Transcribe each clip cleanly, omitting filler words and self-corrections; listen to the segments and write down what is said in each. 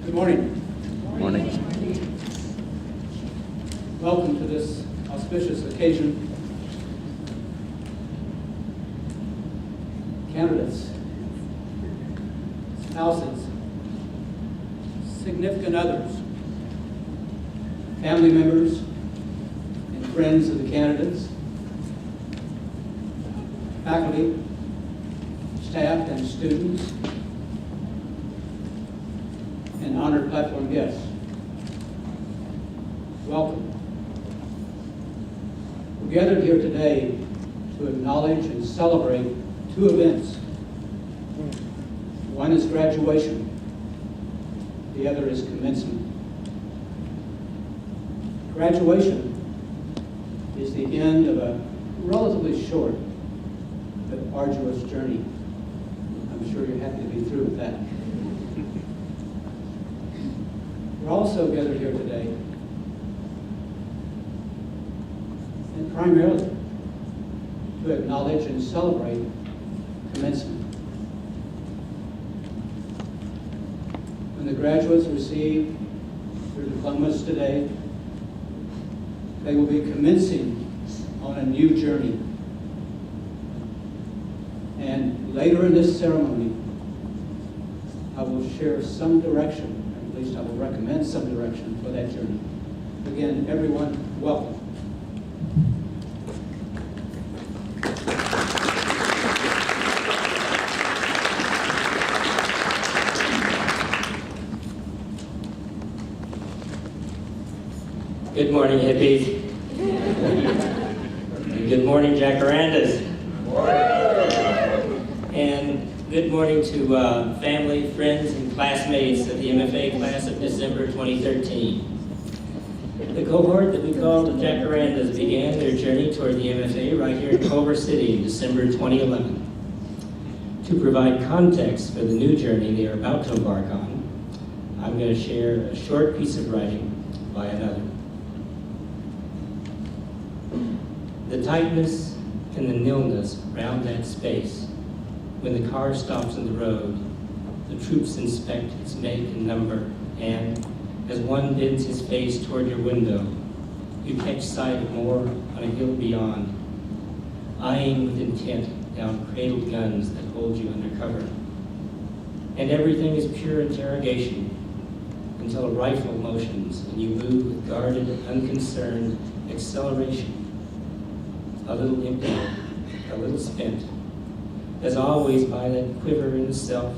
Good morning. Morning. Welcome to this auspicious occasion. Candidates, spouses, significant others, family members, and friends of the candidates, faculty, staff, and students, and honored platform guests. Welcome. We're gathered here today to acknowledge and celebrate two events. One is graduation, the other is commencement. Graduation is the end of a relatively short but arduous journey. I'm sure you're happy to be through with that. We're also gathered here today, and primarily to acknowledge and celebrate commencement. When the graduates receive their diplomas today, they will be commencing on a new journey. And later in this ceremony, I will share some direction, at least I will recommend some direction for that journey. Again, everyone, welcome. Good morning, hippies. And good morning, Jacarandas. And good morning to family, friends, and classmates of the MFA class of December 2013. The cohort that we call the Jacarandas began their journey toward the MFA right here in Culver City in December 2011. To provide context for the new journey they are about to embark on, I'm going to share a short piece of writing by another. The tightness and the nilness around that space. When the car stops on the road, the troops inspect its make and number, and as one bends his face toward your window, you catch sight of more on a hill beyond, eyeing with intent down cradled guns that hold you under cover. And everything is pure interrogation until a rifle motions and you move with guarded, unconcerned acceleration. A little empty, a little spent, as always by that quiver in the self,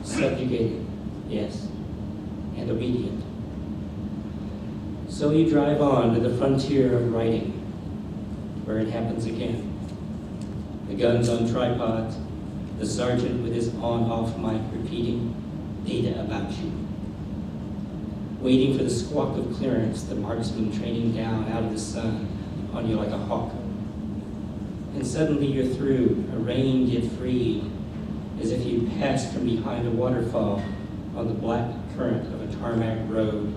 subjugated, yes, and obedient. So you drive on to the frontier of writing, where it happens again. The guns on tripods, the sergeant with his on-off mic repeating data about you. Waiting for the squawk of clearance, the marksman training down out of the sun on you like a hawk. And suddenly you're through, arraigned yet freed, as if you passed from behind a waterfall on the black current of a tarmac road,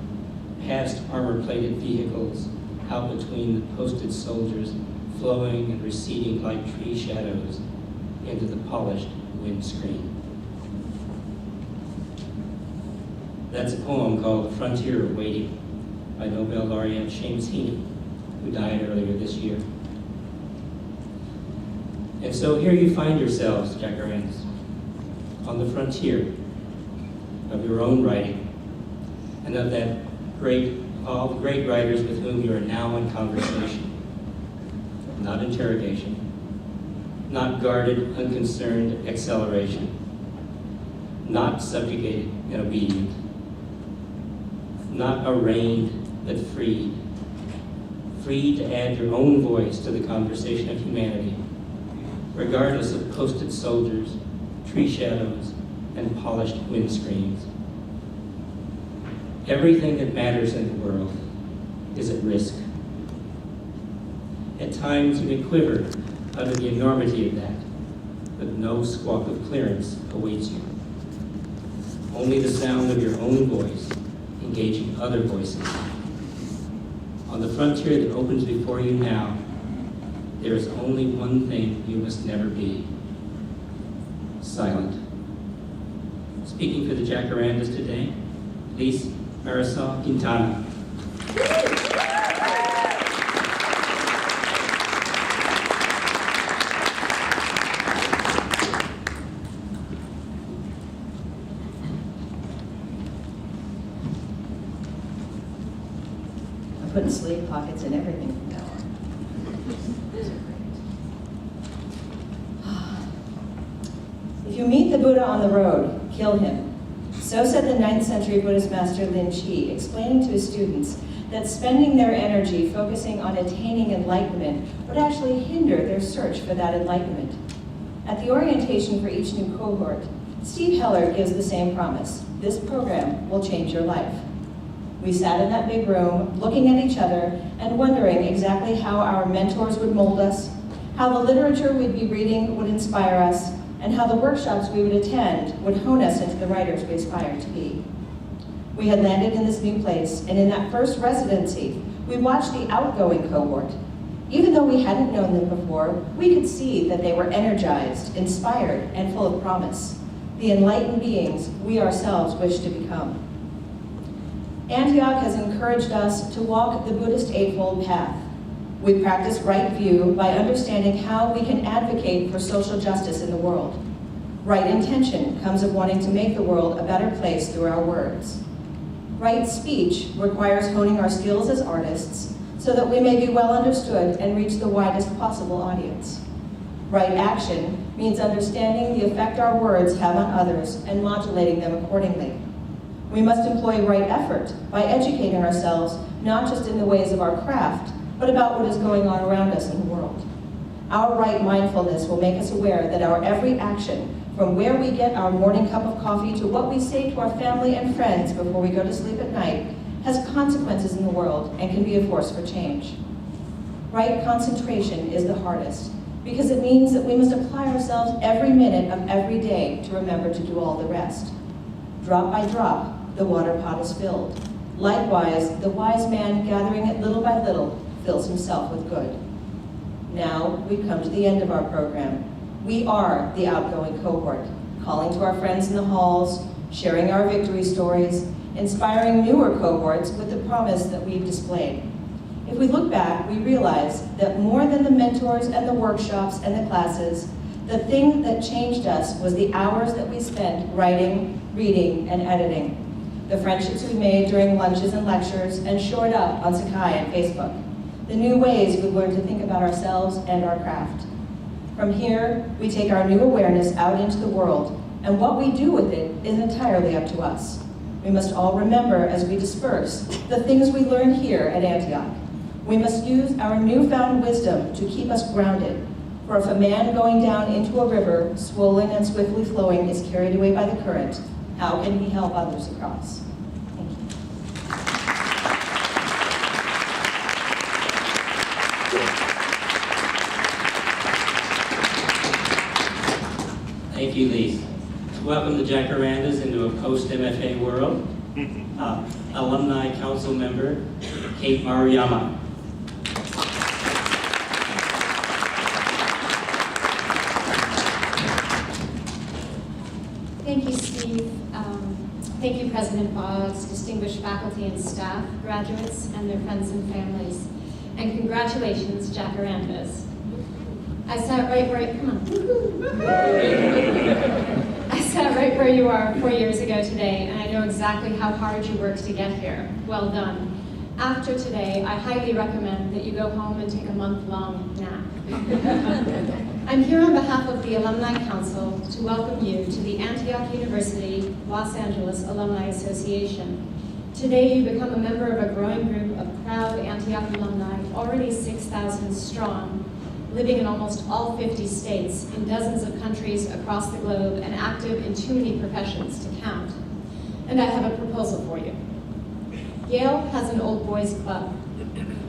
past armor-plated vehicles, out between the posted soldiers, flowing and receding like tree shadows into the polished windscreen. That's a poem called The Frontier of Waiting by Nobel laureate Seamus Heaney, who died earlier this year. And so here you find yourselves, Jacarandas, on the frontier of your own writing and of all the great writers with whom you are now in conversation. Not interrogation, not guarded, unconcerned acceleration, not subjugated and obedient, not arraigned but freed, free to add your own voice to the conversation of humanity, regardless of posted soldiers, tree shadows, and polished windscreens. Everything that matters in the world is at risk. At times you may quiver under the enormity of that, but no squawk of clearance awaits you. Only the sound of your own voice engaging other voices. On the frontier that opens before you now, there is only one thing you must never be: silent. Speaking for the Jacarandas today, Liz Marisol Quintana. I'm putting sleeve pockets in everything from now on. If you meet the Buddha on the road, kill him. So said the 9th century Buddhist master Lin Chi, explaining to his students that spending their energy focusing on attaining enlightenment would actually hinder their search for that enlightenment. At the orientation for each new cohort, Steve Heller gives the same promise. This program will change your life. We sat in that big room, looking at each other and wondering exactly how our mentors would mold us, how the literature we'd be reading would inspire us, and how the workshops we would attend would hone us into the writers we aspired to be. We had landed in this new place, and in that first residency, we watched the outgoing cohort. Even though we hadn't known them before, we could see that they were energized, inspired, and full of promise, the enlightened beings we ourselves wish to become. Antioch has encouraged us to walk the Buddhist Eightfold Path. We practice right view by understanding how we can advocate for social justice in the world. Right intention comes of wanting to make the world a better place through our words. Right speech requires honing our skills as artists so that we may be well understood and reach the widest possible audience. Right action means understanding the effect our words have on others and modulating them accordingly. We must employ right effort by educating ourselves not just in the ways of our craft, but about what is going on around us in the world. Our right mindfulness will make us aware that our every action, from where we get our morning cup of coffee to what we say to our family and friends before we go to sleep at night, has consequences in the world and can be a force for change. Right concentration is the hardest, because it means that we must apply ourselves every minute of every day to remember to do all the rest. Drop by drop, the water pot is filled. Likewise, the wise man, gathering it little by little, fills himself with good. Now, we've come to the end of our program. We are the outgoing cohort, calling to our friends in the halls, sharing our victory stories, inspiring newer cohorts with the promise that we've displayed. If we look back, we realize that more than the mentors and the workshops and the classes, the thing that changed us was the hours that we spent writing, reading, and editing. The friendships we made during lunches and lectures and shored up on Sakai and Facebook. The new ways we learned to think about ourselves and our craft. From here, we take our new awareness out into the world, and what we do with it is entirely up to us. We must all remember as we disperse the things we learned here at Antioch. We must use our newfound wisdom to keep us grounded. For if a man going down into a river, swollen and swiftly flowing, is carried away by the current, how can he help others across? Thank you. Thank you, Lise. To welcome the Jacarandas into a post-MFA world, Alumni Council member, Kate Maruyama. Thank you, Steve. Thank you, President Boggs, distinguished faculty and staff, graduates, and their friends and families. And congratulations, Jacarandas. I sat right where, come on. I sat right where you are 4 years ago today, and I know exactly how hard you worked to get here. Well done. After today, I highly recommend that you go home and take a month-long nap. I'm here on behalf of the Alumni Council to welcome you to the Antioch University Los Angeles Alumni Association. Today, you become a member of a growing group of proud Antioch alumni, already 6,000 strong, living in almost all 50 states, in dozens of countries across the globe, and active in too many professions to count. And I have a proposal for you. Yale has an old boys club.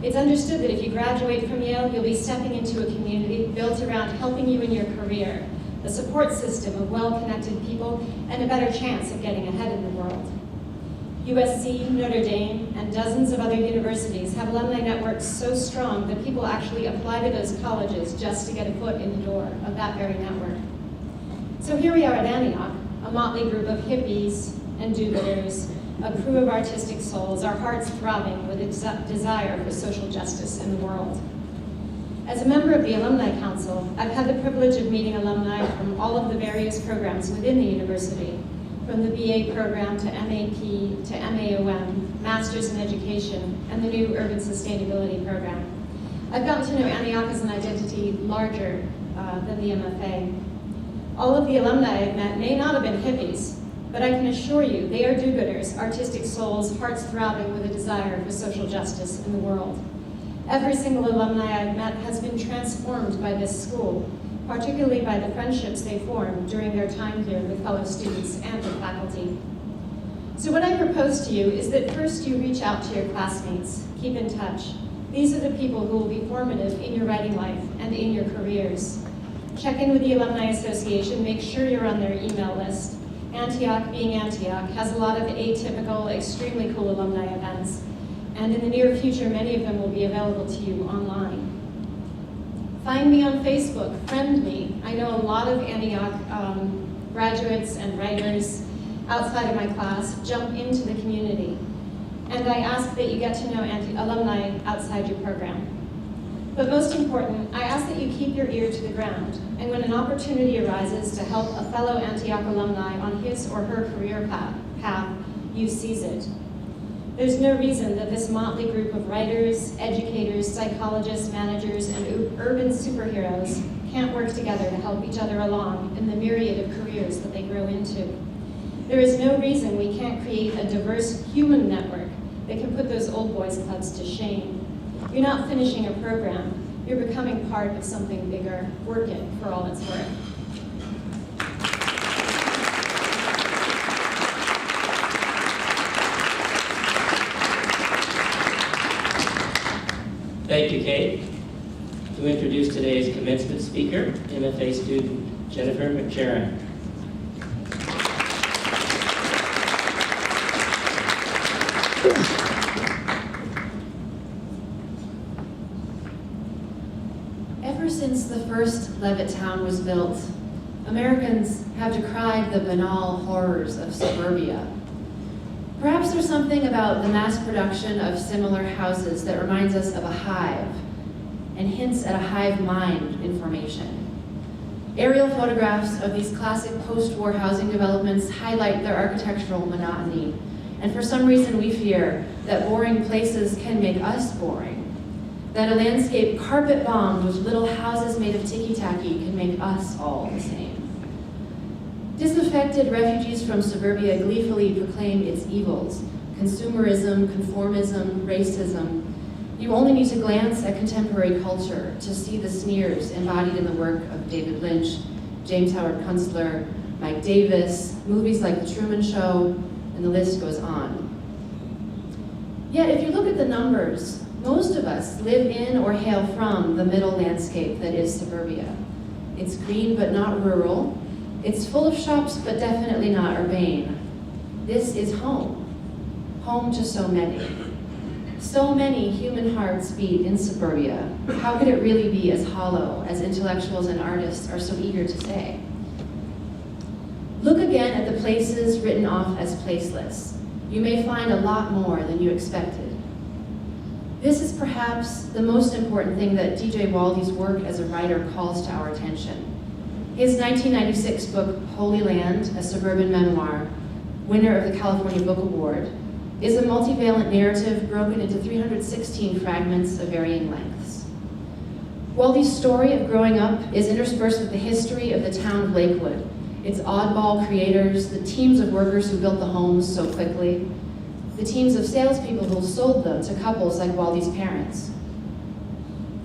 It's understood that if you graduate from Yale, you'll be stepping into a community built around helping you in your career, a support system of well-connected people, and a better chance of getting ahead in the world. USC, Notre Dame, and dozens of other universities have alumni networks so strong that people actually apply to those colleges just to get a foot in the door of that very network. So here we are at Antioch, a motley group of hippies and do-gooders, a crew of artistic souls, our hearts throbbing with a desire for social justice in the world. As a member of the Alumni Council, I've had the privilege of meeting alumni from all of the various programs within the university, from the BA program to MAP to MAOM, Masters in Education, and the new Urban Sustainability program. I've gotten to know Antioch as an identity larger than the MFA. All of the alumni I've met may not have been hippies, but I can assure you they are do-gooders, artistic souls, hearts throbbing with a desire for social justice in the world. Every single alumni I've met has been transformed by this school, particularly by the friendships they formed during their time here with fellow students and with faculty. So what I propose to you is that first you reach out to your classmates, keep in touch. These are the people who will be formative in your writing life and in your careers. Check in with the Alumni Association, make sure you're on their email list. Antioch, being Antioch, has a lot of atypical, extremely cool alumni events. And in the near future, many of them will be available to you online. Find me on Facebook, friend me. I know a lot of Antioch graduates and writers outside of my class. Jump into the community. And I ask that you get to know alumni outside your program. But most important, I ask that you keep your ear to the ground, and when an opportunity arises to help a fellow Antioch alumni on his or her career path, you seize it. There's no reason that this motley group of writers, educators, psychologists, managers, and urban superheroes can't work together to help each other along in the myriad of careers that they grow into. There is no reason we can't create a diverse human network that can put those old boys clubs to shame. You're not finishing a program, you're becoming part of something bigger. Work it for all it's worth. Thank you, Kate. To introduce today's commencement speaker, MFA student Jennifer McSharon. Ever since the first Levittown was built, Americans have decried the banal horrors of suburbia. Perhaps there's something about the mass production of similar houses that reminds us of a hive and hints at a hive mind information. Aerial photographs of these classic post-war housing developments highlight their architectural monotony, and for some reason we fear that boring places can make us boring. That a landscape carpet bombed with little houses made of ticky-tacky can make us all the same. Disaffected refugees from suburbia gleefully proclaim its evils: consumerism, conformism, racism. You only need to glance at contemporary culture to see the sneers embodied in the work of David Lynch, James Howard Kunstler, Mike Davis, movies like The Truman Show, and the list goes on. Yet if you look at the numbers, most of us live in or hail from the middle landscape that is suburbia. It's green but not rural. It's full of shops but definitely not urbane. This is home. Home to so many. So many human hearts beat in suburbia. How could it really be as hollow as intellectuals and artists are so eager to say? Look again at the places written off as placeless. You may find a lot more than you expected. This is perhaps the most important thing that D.J. Waldy's work as a writer calls to our attention. His 1996 book, Holy Land, a Suburban Memoir, winner of the California Book Award, is a multivalent narrative broken into 316 fragments of varying lengths. Waldy's story of growing up is interspersed with the history of the town of Lakewood, its oddball creators, the teams of workers who built the homes so quickly, the teams of salespeople who sold them to couples like Waldy's parents.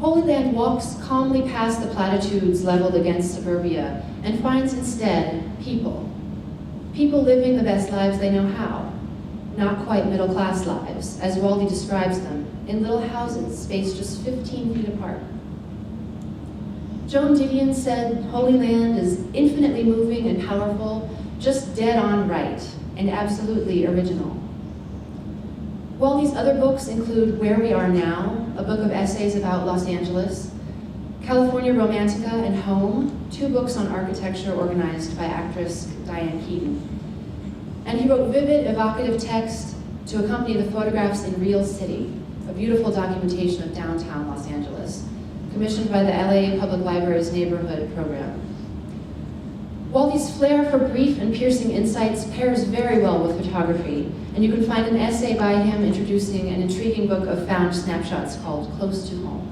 Holy Land walks calmly past the platitudes leveled against suburbia and finds instead people. People living the best lives they know how. Not quite middle-class lives, as Waldy describes them, in little houses spaced just 15 feet apart. Joan Didion said, Holy Land is infinitely moving and powerful, just dead on right, and absolutely original. Waldy's other books include Where We Are Now, a book of essays about Los Angeles, California Romantica, and Home, 2 books on architecture organized by actress Diane Keaton. And he wrote vivid, evocative text to accompany the Photographs in Real City, a beautiful documentation of downtown Los Angeles, commissioned by the LA Public Library's Neighborhood Program. Waldy's flair for brief and piercing insights pairs very well with photography, and you can find an essay by him introducing an intriguing book of found snapshots called Close to Home.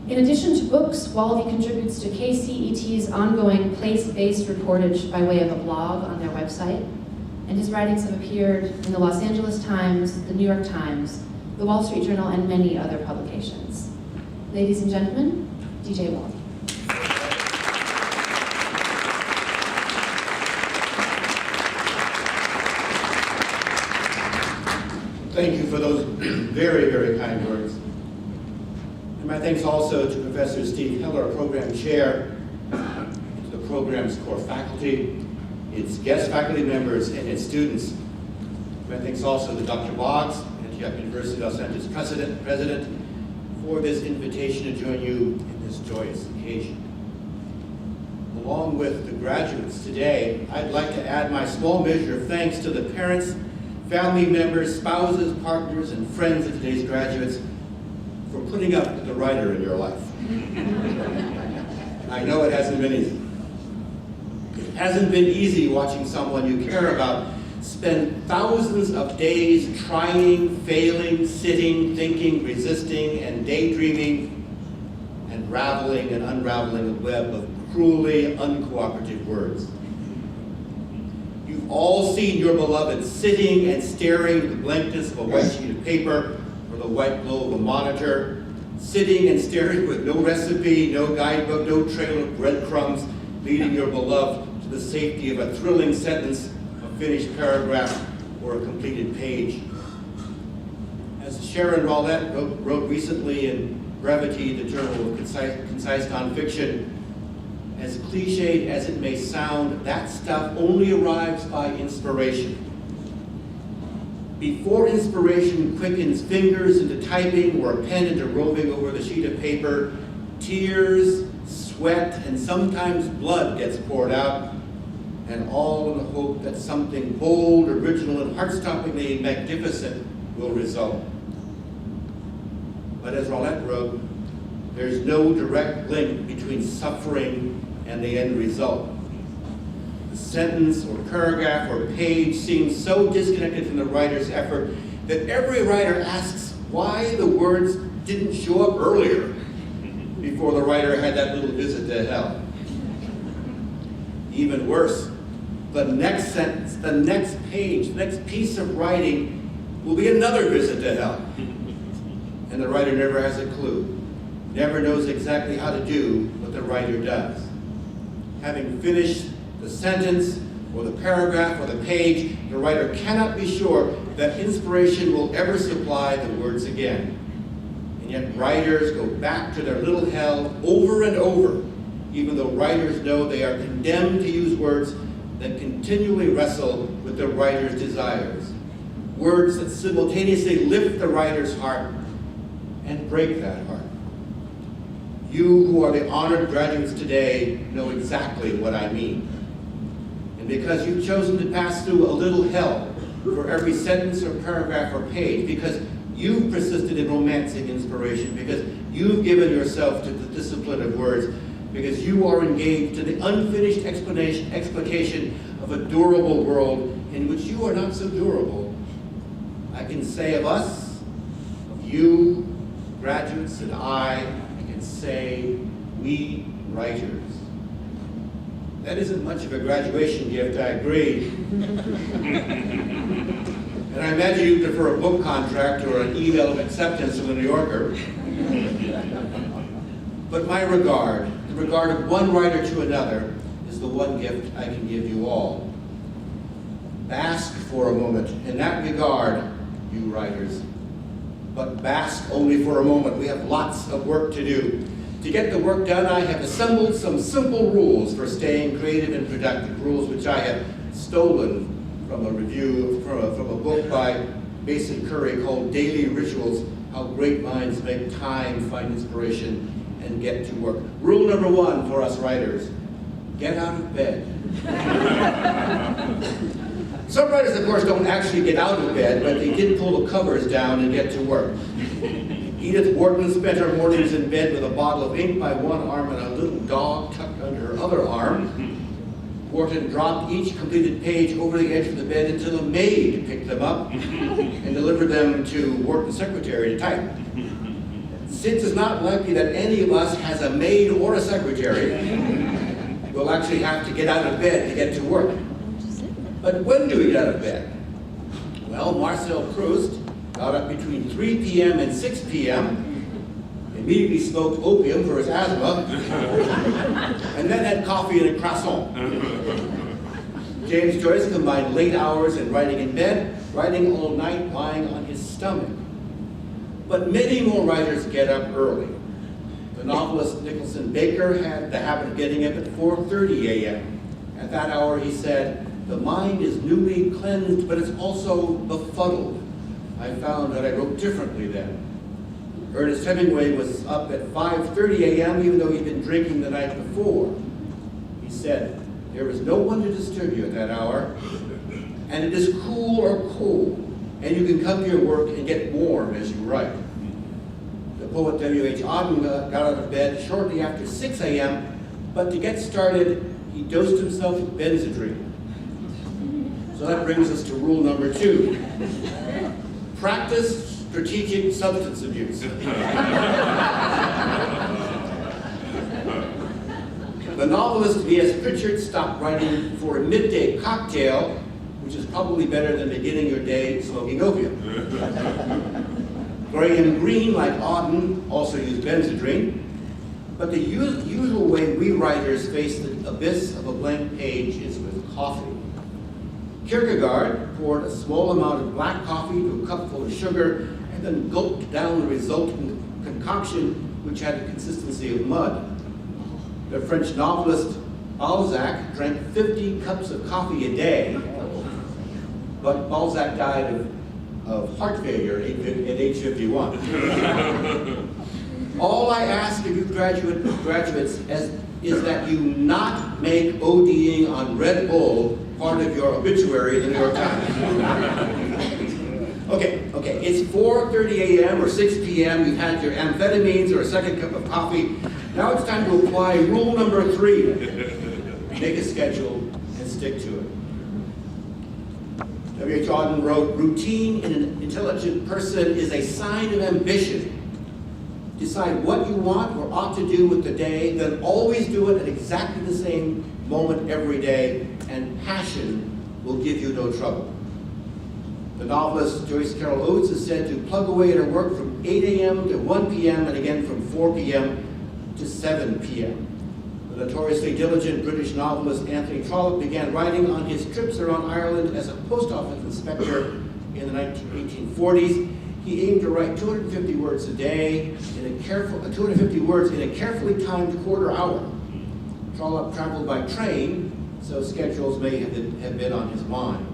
In addition to books, Waldy contributes to KCET's ongoing place-based reportage by way of a blog on their website, and his writings have appeared in the Los Angeles Times, the New York Times, the Wall Street Journal, and many other publications. Ladies and gentlemen, DJ Waldy. Thank you for those very, very kind words. And my thanks also to Professor Steve Heller, Program Chair, to the program's core faculty, its guest faculty members, and its students. My thanks also to Dr. Boggs, Antioch University Los Angeles President, for this invitation to join you in this joyous occasion. Along with the graduates today, I'd like to add my small measure of thanks to the parents, family members, spouses, partners, and friends of today's graduates for putting up with the writer in your life. I know it hasn't been easy. It hasn't been easy watching someone you care about spend thousands of days trying, failing, sitting, thinking, resisting, and daydreaming, and raveling and unraveling a web of cruelly uncooperative words. You've all seen your beloved sitting and staring at the blankness of a white sheet of paper or the white glow of a monitor, sitting and staring with no recipe, no guidebook, no trail of breadcrumbs, leading your beloved to the safety of a thrilling sentence, a finished paragraph, or a completed page. As Sharon Rowlett wrote recently in Brevity, the Journal of Concise Nonfiction, as cliched as it may sound, that stuff only arrives by inspiration. Before inspiration quickens fingers into typing or a pen into roving over the sheet of paper, tears, sweat, and sometimes blood gets poured out, and all in the hope that something bold, original, and heart-stoppingly magnificent will result. But as Rowlett wrote, there's no direct link between suffering and the end result. The sentence or paragraph or page seems so disconnected from the writer's effort that every writer asks why the words didn't show up earlier before the writer had that little visit to hell. Even worse, the next sentence, the next page, the next piece of writing will be another visit to hell. And the writer never has a clue, never knows exactly how to do what the writer does. Having finished the sentence or the paragraph or the page, the writer cannot be sure that inspiration will ever supply the words again. And yet writers go back to their little hell over and over, even though writers know they are condemned to use words that continually wrestle with the writer's desires. Words that simultaneously lift the writer's heart and break that heart. You who are the honored graduates today know exactly what I mean. And because you've chosen to pass through a little hell for every sentence or paragraph or page, because you've persisted in romancing inspiration, because you've given yourself to the discipline of words, because you are engaged in the unfinished explication of a durable world in which you are not so durable, I can say of us, of you, graduates, and I can say, we writers. That isn't much of a graduation gift, I agree. And I imagine you prefer a book contract or an email of acceptance from the New Yorker. But my regard, the regard of one writer to another, is the one gift I can give you all. Bask for a moment in that regard, you writers. But bask only for a moment. We have lots of work to do. To get the work done, I have assembled some simple rules for staying creative and productive, rules which I have stolen from a review, from a book by Mason Curry called Daily Rituals, How Great Minds Make Time, Find Inspiration, and Get to Work. Rule number one for us writers, get out of bed. Some writers, of course, don't actually get out of bed, but they did pull the covers down and get to work. Edith Wharton spent her mornings in bed with a bottle of ink by one arm and a little dog tucked under her other arm. Wharton dropped each completed page over the edge of the bed until a maid picked them up and delivered them to Wharton's secretary to type. Since it's not likely that any of us has a maid or a secretary, we'll actually have to get out of bed to get to work. But when do we get out of bed? Well, Marcel Proust got up between 3 p.m. and 6 p.m., immediately smoked opium for his asthma, and then had coffee and a croissant. James Joyce combined late hours and writing in bed, writing all night lying on his stomach. But many more writers get up early. The novelist Nicholson Baker had the habit of getting up at 4:30 a.m. At that hour, he said, "The mind is newly cleansed, but it's also befuddled. I found that I wrote differently then." Ernest Hemingway was up at 5:30 a.m. even though he'd been drinking the night before. He said, "There is no one to disturb you at that hour, and it is cool or cold, and you can come to your work and get warm as you write." The poet W.H. Auden got out of bed shortly after 6 a.m., but to get started, he dosed himself with Benzedrine. So that brings us to rule number 2. Practice strategic substance abuse. The novelist V.S. Pritchard stopped writing for a midday cocktail, which is probably better than beginning your day smoking opium. Graham Greene, like Auden, also used Benzedrine, but the usual way we writers face the abyss of a blank page is with coffee. Kierkegaard poured a small amount of black coffee to a cupful of sugar and then gulped down the resultant concoction, which had the consistency of mud. The French novelist Balzac drank 50 cups of coffee a day, but Balzac died of heart failure at age 51. All I ask of you graduates is that you not make ODing on Red Bull part of your obituary in the New York Times. Okay, it's 4:30 a.m. or 6 p.m. You've had your amphetamines or a second cup of coffee. Now it's time to apply rule number 3. Make a schedule and stick to it. W.H. Auden wrote, "Routine in an intelligent person is a sign of ambition. Decide what you want or ought to do with the day, then always do it at exactly the same moment every day, and passion will give you no trouble." The novelist Joyce Carol Oates is said to plug away at her work from 8 a.m. to 1 p.m. and again from 4 p.m. to 7 p.m. The notoriously diligent British novelist Anthony Trollope began writing on his trips around Ireland as a post office inspector in the 1840s. He aimed to write 250 words a day, 250 words in a carefully timed quarter hour. Trollope traveled by train, so schedules may have been on his mind.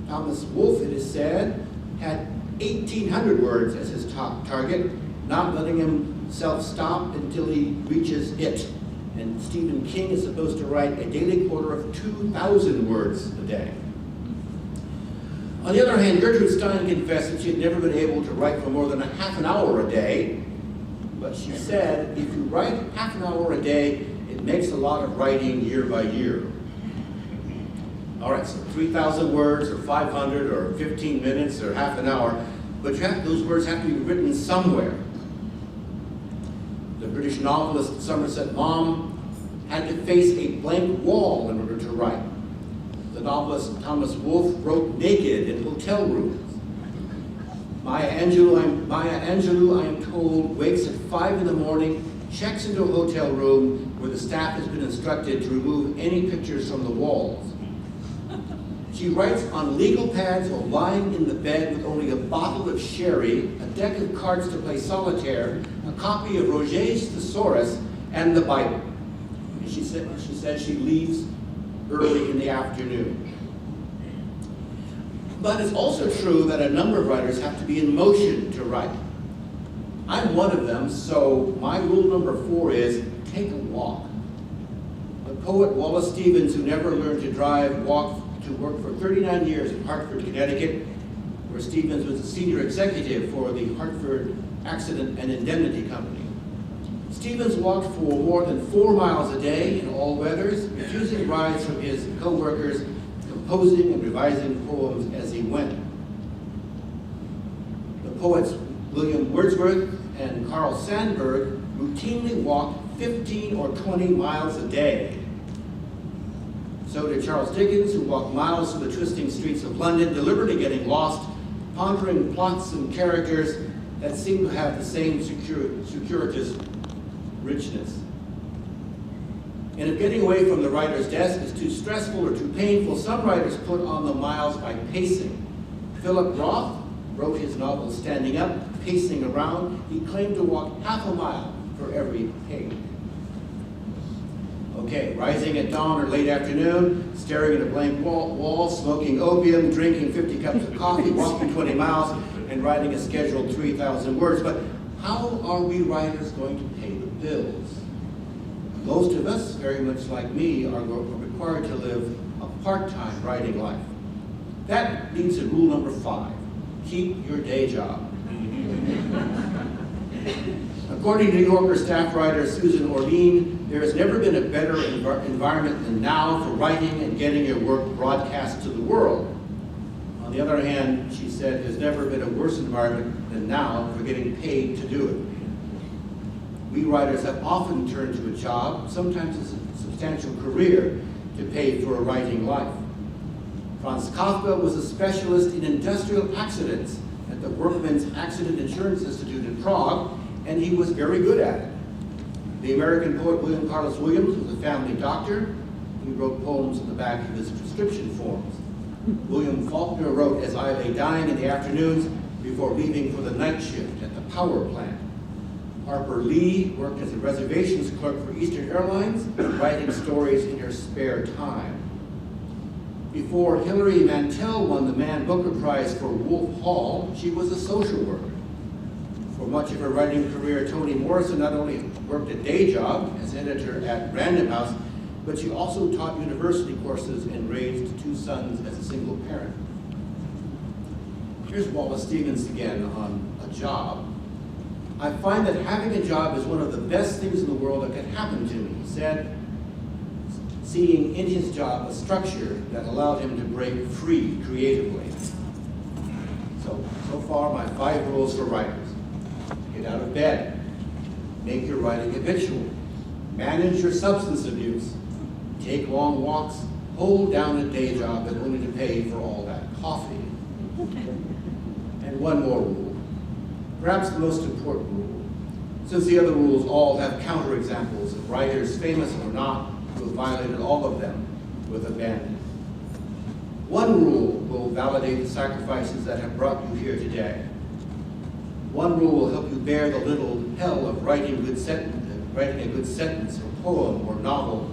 Thomas Wolfe, it is said, had 1,800 words as his top target, not letting himself stop until he reaches it. And Stephen King is supposed to write a daily quota of 2,000 words a day. On the other hand, Gertrude Stein confessed that she had never been able to write for more than a half an hour a day, but she said, if you write half an hour a day, it makes a lot of writing year by year. All right, so 3,000 words, or 500, or 15 minutes, or half an hour, but those words have to be written somewhere. The British novelist Somerset Maugham had to face a blank wall in order to write. The novelist Thomas Wolfe wrote naked in hotel rooms. Maya Angelou, I am told, wakes at 5 in the morning, checks into a hotel room where the staff has been instructed to remove any pictures from the walls. She writes on legal pads while lying in the bed with only a bottle of sherry, a deck of cards to play solitaire, a copy of Roget's Thesaurus, and the Bible. And she says she leaves early in the afternoon. But it's also true that a number of writers have to be in motion to write. I'm one of them, so my rule number 4 is take a walk. The poet Wallace Stevens, who never learned to drive, walked to work for 39 years in Hartford, Connecticut, where Stevens was a senior executive for the Hartford Accident and Indemnity Company. Stevens walked for more than 4 miles a day in all weathers, refusing rides from his co-workers, composing and revising poems as he went. The poets William Wordsworth and Carl Sandburg routinely walked 15 or 20 miles a day. So did Charles Dickens, who walked miles through the twisting streets of London, deliberately getting lost, pondering plots and characters that seem to have the same circuitous richness. And if getting away from the writer's desk is too stressful or too painful, some writers put on the miles by pacing. Philip Roth wrote his novel Standing Up, pacing around. He claimed to walk half a mile for every page. Okay, rising at dawn or late afternoon, staring at a blank wall, smoking opium, drinking 50 cups of coffee, walking 20 miles, and writing a scheduled 3,000 words. But how are we writers going to pay the bills? Most of us, very much like me, are required to live a part-time writing life. That leads to rule number 5. Keep your day job. According to New Yorker staff writer Susan Orlean, there has never been a better environment than now for writing and getting your work broadcast to the world. On the other hand, she said, there's never been a worse environment than now for getting paid to do it. We writers have often turned to a job, sometimes a substantial career, to pay for a writing life. Franz Kafka was a specialist in industrial accidents at the Workmen's Accident Insurance Institute in Prague, and he was very good at it. The American poet William Carlos Williams was a family doctor. He wrote poems on the back of his prescription forms. William Faulkner wrote As I Lay Dying in the Afternoons before leaving for the night shift at the power plant. Harper Lee worked as a reservations clerk for Eastern Airlines, writing stories in her spare time. Before Hilary Mantel won the Man Booker Prize for Wolf Hall, she was a social worker. For much of her writing career, Toni Morrison not only worked a day job as editor at Random House, but she also taught university courses and raised 2 sons as a single parent. Here's Wallace Stevens again on a job. I find that having a job is one of the best things in the world that could happen to me, he said, seeing in his job a structure that allowed him to break free creatively. So far, my 5 rules for writers. Get out of bed. Make your writing habitual. Manage your substance abuse. Take long walks. Hold down a day job that's only to pay for all that coffee. And one more rule. Perhaps the most important rule. Since the other rules all have counterexamples of writers, famous or not, who have violated all of them with abandon. One rule will validate the sacrifices that have brought you here today. One rule will help you bear the little hell of writing a good sentence or poem or novel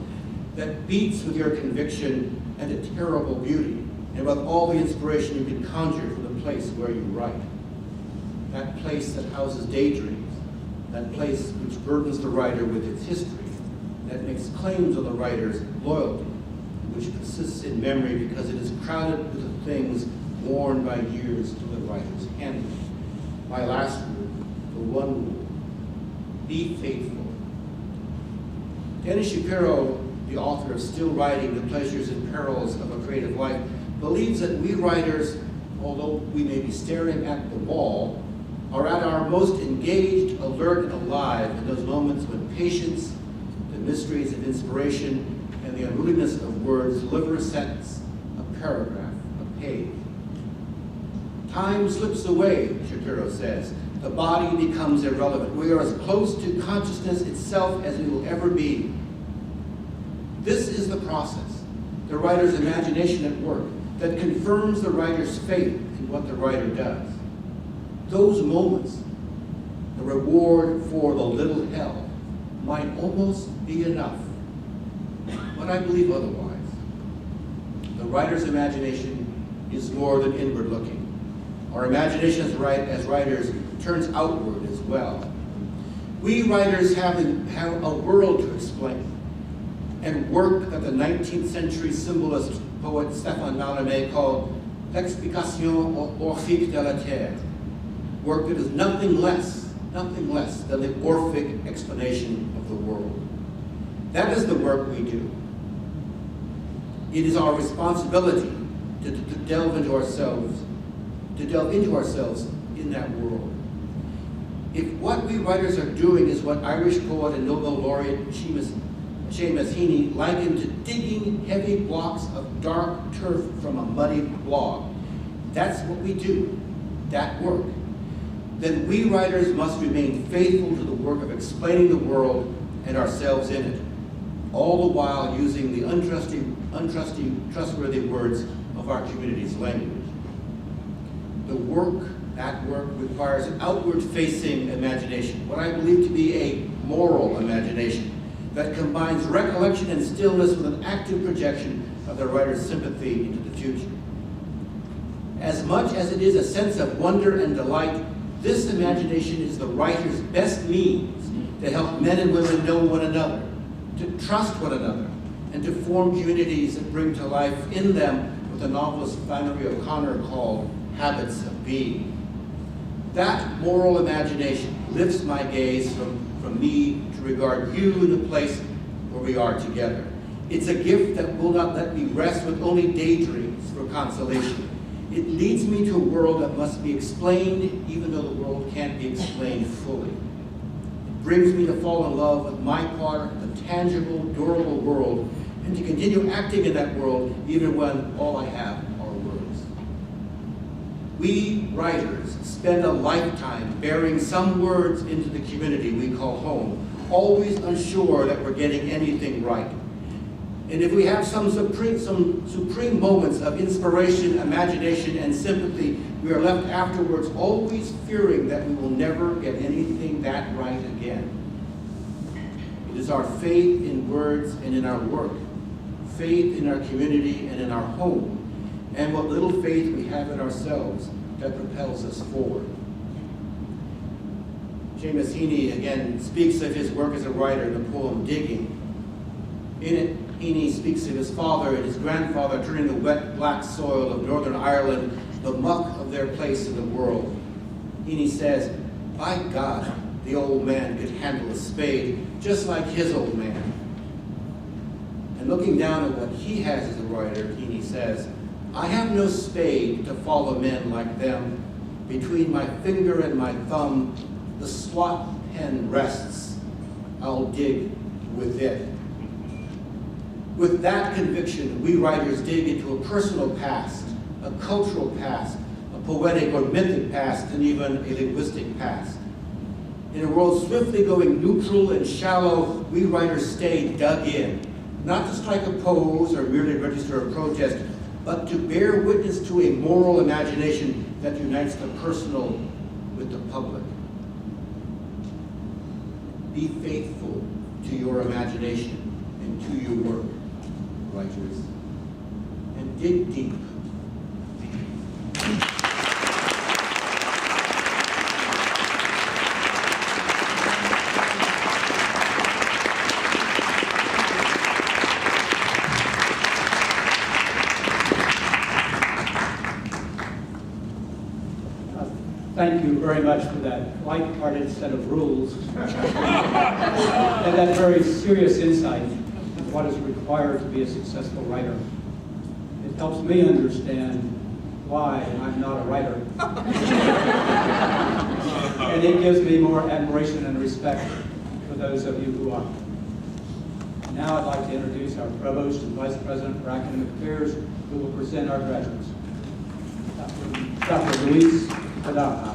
that beats with your conviction and a terrible beauty, and with all the inspiration you can conjure from the place where you write. That place that houses daydreams, that place which burdens the writer with its history, that makes claims on the writer's loyalty, which persists in memory because it is crowded with the things worn by years of the writer's hand. My last rule, the one rule, be faithful. Dennis Shapiro, the author of Still Writing, The Pleasures and Perils of a Creative Life, believes that we writers, although we may be staring at the wall, are at our most engaged, alert, and alive in those moments when patience, the mysteries of inspiration, and the unruliness of words deliver a sentence, a paragraph, a page. Time slips away, Shapiro says. The body becomes irrelevant. We are as close to consciousness itself as we will ever be. This is the process, the writer's imagination at work, that confirms the writer's faith in what the writer does. Those moments, the reward for the little hell, might almost be enough. But I believe otherwise. The writer's imagination is more than inward looking. Our imagination as writers turns outward as well. We writers have a world to explain, and work that the 19th century symbolist poet Stéphane Mallarmé called L'explication orphique de la terre, work that is nothing less than the Orphic explanation of the world. That is the work we do. It is our responsibility to delve into ourselves in that world. If what we writers are doing is what Irish poet and Nobel laureate Seamus Heaney likened to digging heavy blocks of dark turf from a muddy bog, that's what we do, that work. Then we writers must remain faithful to the work of explaining the world and ourselves in it, all the while using the trustworthy words of our community's language. That work requires an outward-facing imagination, what I believe to be a moral imagination that combines recollection and stillness with an active projection of the writer's sympathy into the future. As much as it is a sense of wonder and delight, this imagination is the writer's best means to help men and women know one another, to trust one another, and to form communities that bring to life in them what the novelist Flannery O'Connor called habits of being. That moral imagination lifts my gaze from me to regard you in the place where we are together. It's a gift that will not let me rest with only daydreams for consolation. It leads me to a world that must be explained, even though the world can't be explained fully. It brings me to fall in love with my part of the tangible, durable world, and to continue acting in that world even when all I have are words. We writers spend a lifetime bearing some words into the community we call home, always unsure that we're getting anything right. And if we have some supreme moments of inspiration, imagination, and sympathy, we are left afterwards always fearing that we will never get anything that right again. It is our faith in words and in our work, faith in our community and in our home, and what little faith we have in ourselves that propels us forward. Seamus Heaney again speaks of his work as a writer in the poem Digging. In it, Heaney speaks of his father and his grandfather turning the wet black soil of Northern Ireland the muck of their place in the world. Heaney says, by God, the old man could handle a spade just like his old man. And looking down at what he has as a writer, Heaney says, I have no spade to follow men like them. Between my finger and my thumb, the swat pen rests. I'll dig with it. With that conviction, we writers dig into a personal past, a cultural past, a poetic or mythic past, and even a linguistic past. In a world swiftly going neutral and shallow, we writers stay dug in, not to strike a pose or merely register a protest, but to bear witness to a moral imagination that unites the personal with the public. Be faithful to your imagination and to your work, writers, and dig deep. Thank you very much for that light-hearted set of rules and that very serious insight into what is required to be a successful writer. It helps me understand why I'm not a writer. And it gives me more admiration and respect for those of you who are. Now I'd like to introduce our Provost and Vice President for Academic Affairs, who will present our graduates. Dr. Luis Padana.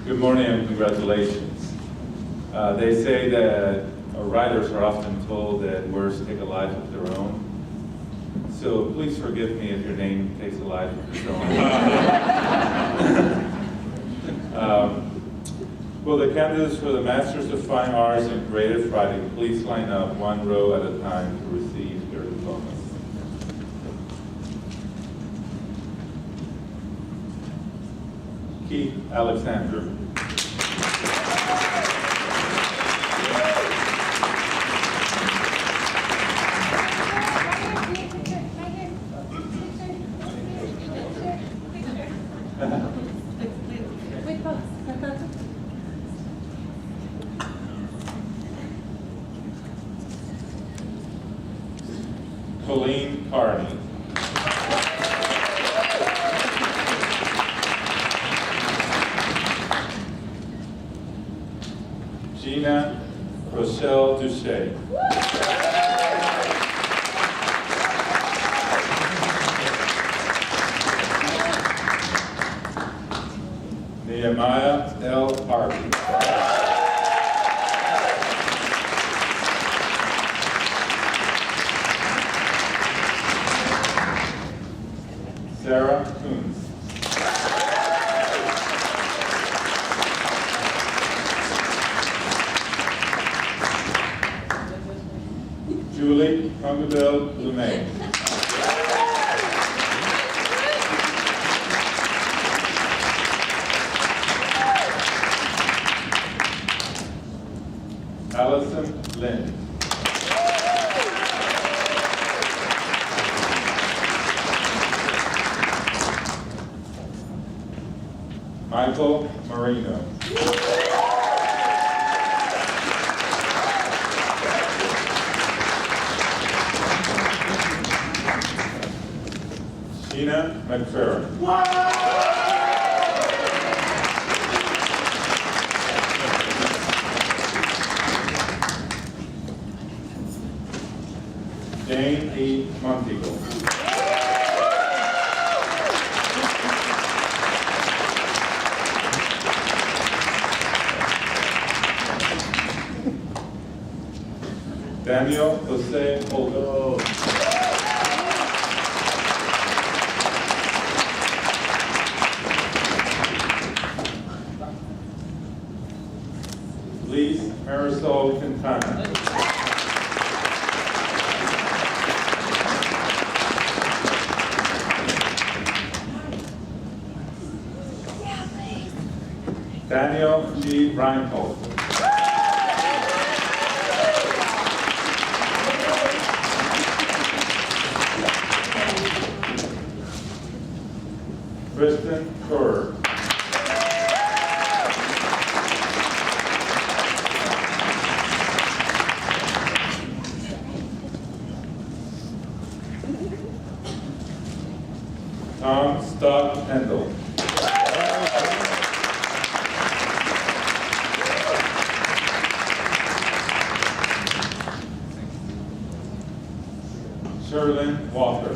Good morning and congratulations. They say that writers are often told that words take a life of their own. So please forgive me if your name takes a life of its own. Will the candidates for the Masters of Fine Arts in Creative Writing please line up one row at a time to receive their diplomas? Keith Alexander. Colleen Carney. Gina Rochelle Duche. Nehemiah L. Harvey. Sarah Coons. Julie Hungerville Lumet. Allison Lynn. Michael Marino. Sheena McFerrin. Jane E. Monteagle. Daniel Jose Holder. Lise Marisol Quintana. Daniel G. Reinhold. Kristen Kerr. Tom Stott Pendle. Sherlyn Walker.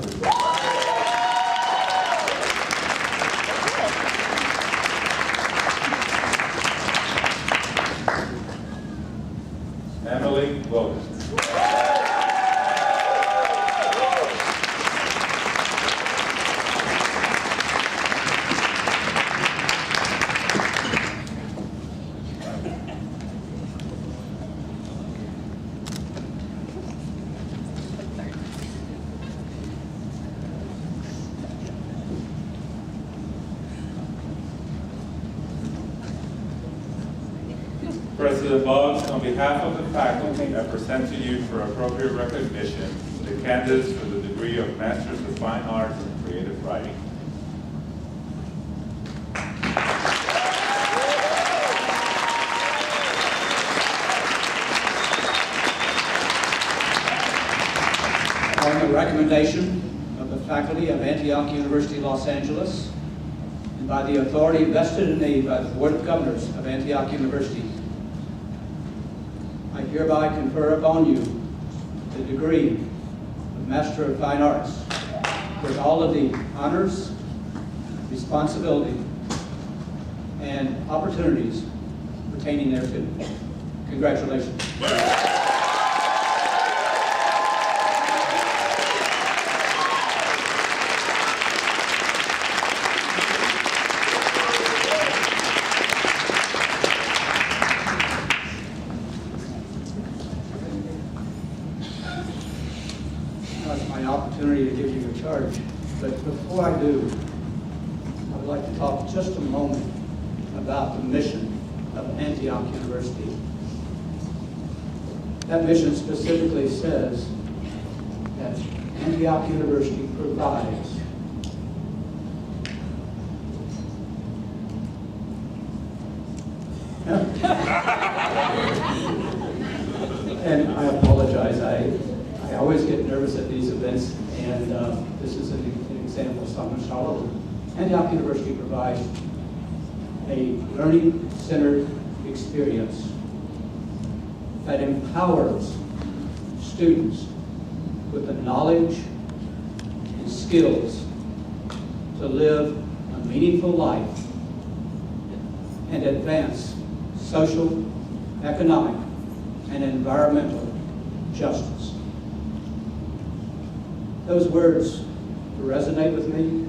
Emily Wilkins. President Boggs, on behalf of the faculty, I present to you for appropriate recognition the candidates for the degree of Masters of Fine Arts in Creative Writing. On the recommendation of the faculty of Antioch University, Los Angeles, and by the authority vested in me by the Board of Governors of Antioch University, I hereby confer upon you the degree of Master of Fine Arts with all of the honors, responsibility, and opportunities pertaining thereto. Congratulations. That's my opportunity to give you a charge. But before I do, I would like to talk just a moment about the mission of Antioch University. That mission specifically says that Antioch University provides and I apologize, I always get get nervous at these events, and this is an example. So I'm going to start over. Antioch University provides a learning-centered experience that empowers students with the knowledge and skills to live a meaningful life and advance social, economic, and environmental justice. Those words resonate with me.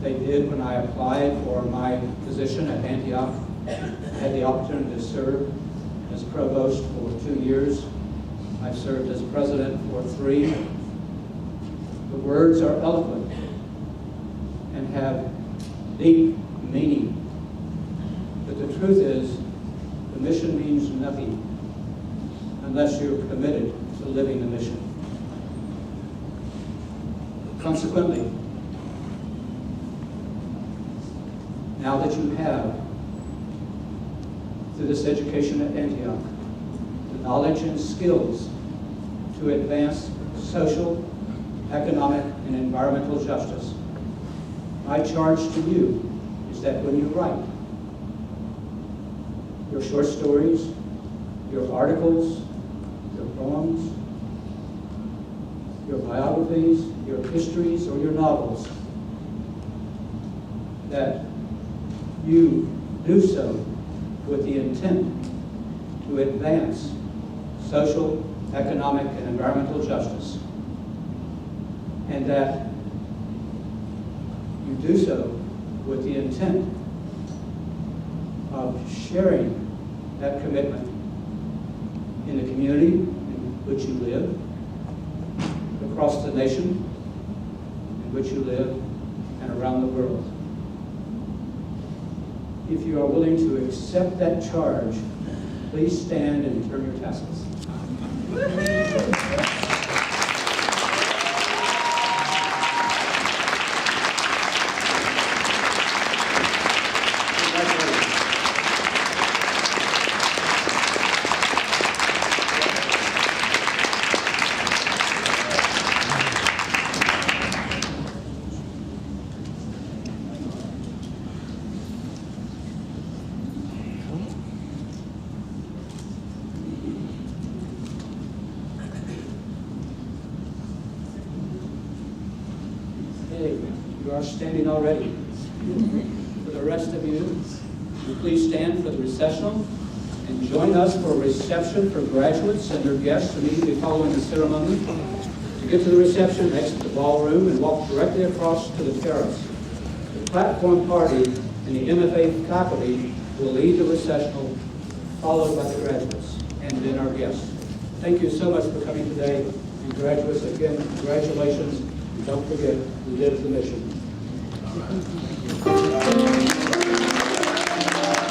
They did when I applied for my position at Antioch. I had the opportunity to serve as provost for 2 years. I've served as president for 3. The words are eloquent and have deep meaning. But the truth is, the mission means nothing unless you're committed to living the mission. Consequently, now that you have, through this education at Antioch, the knowledge and skills to advance social, economic, and environmental justice, my charge to you is that when you write your short stories, your articles, your poems, your biographies, your histories, or your novels, that you do so with the intent to advance social, economic, and environmental justice, and that you do so with the intent of sharing that commitment in the community in which you live, across the nation in which you live, and around the world. If you are willing to accept that charge, please stand and turn your tassels. You are standing already. For the rest of you, will you please stand for the recessional and join us for a reception for graduates and their guests immediately following the ceremony. To get to the reception, exit the ballroom and walk directly across to the terrace. The platform party and the MFA faculty will lead the recessional, followed by the graduates and then our guests. Thank you so much for coming today. And graduates, again, congratulations. And don't forget, we live the mission.